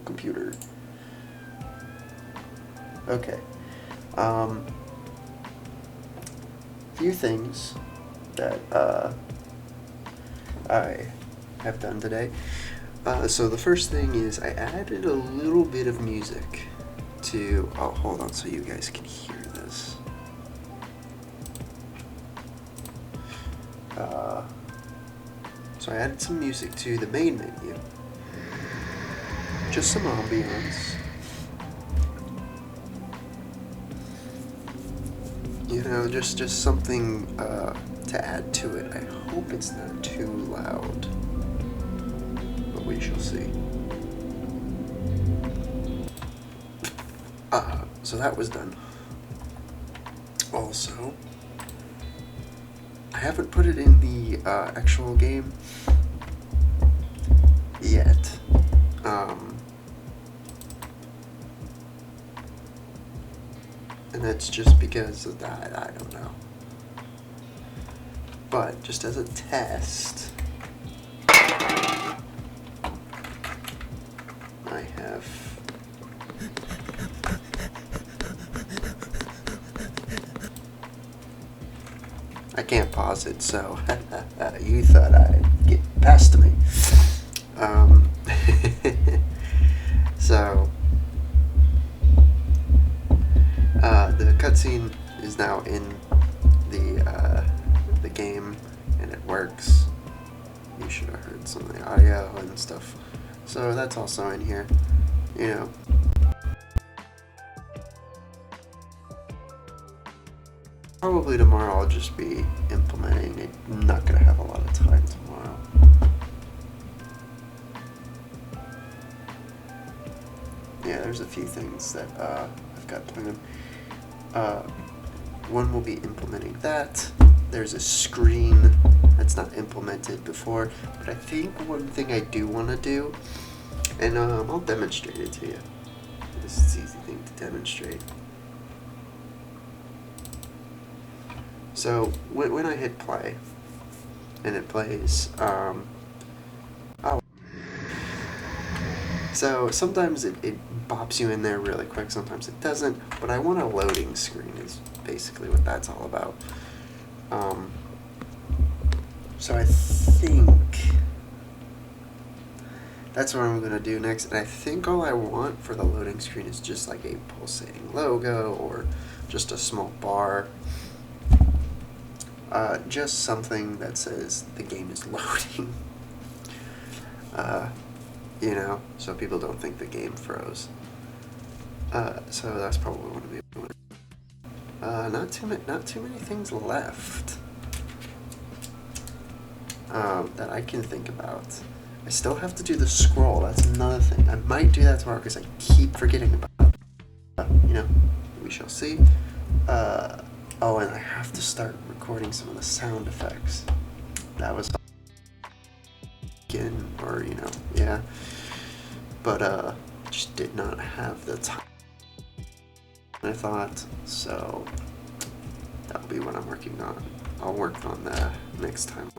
computer. Okay. Few things that I have done today. So the first thing is I added a little bit of music to, oh, hold on so you guys can hear this. So I added some music to the main menu. Just some ambiance. You know, just something to add to it. I hope it's not too loud, but we shall see. So that was done. Also, I haven't put it in the actual game yet. And that's just because of that, I don't know. But just as a test, I have I can't pause it, so you thought I'd get past me. So the cutscene is now in the game, and it works. You should have heard some of the audio and stuff. So that's also in here, you know. Probably tomorrow I'll just be implementing it. I'm not going to have a lot of time tomorrow. Yeah, there's a few things that I've got planned. One will be implementing that. There's a screen that's not implemented before, but I think one thing I do want to do, and I'll demonstrate it to you. This is an easy thing to demonstrate. So when I hit play, and it plays, so sometimes it bops you in there really quick, sometimes it doesn't, but I want a loading screen is basically what that's all about. So I think that's what I'm going to do next, and I think all I want for the loading screen is just like a pulsating logo or just a small bar. Just something that says the game is loading. You know, so people don't think the game froze. So that's probably what I'm doing. Not too many things left that I can think about. I still have to do the scroll. That's another thing. I might do that tomorrow because I keep forgetting about it. You know, we shall see. Oh, and I have to start recording some of the sound effects. That was again, or you know, yeah. But just did not have the time I thought, so that'll be what I'm working on. I'll work on that next time.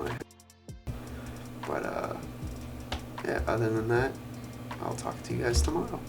But yeah, other than that, I'll talk to you guys tomorrow.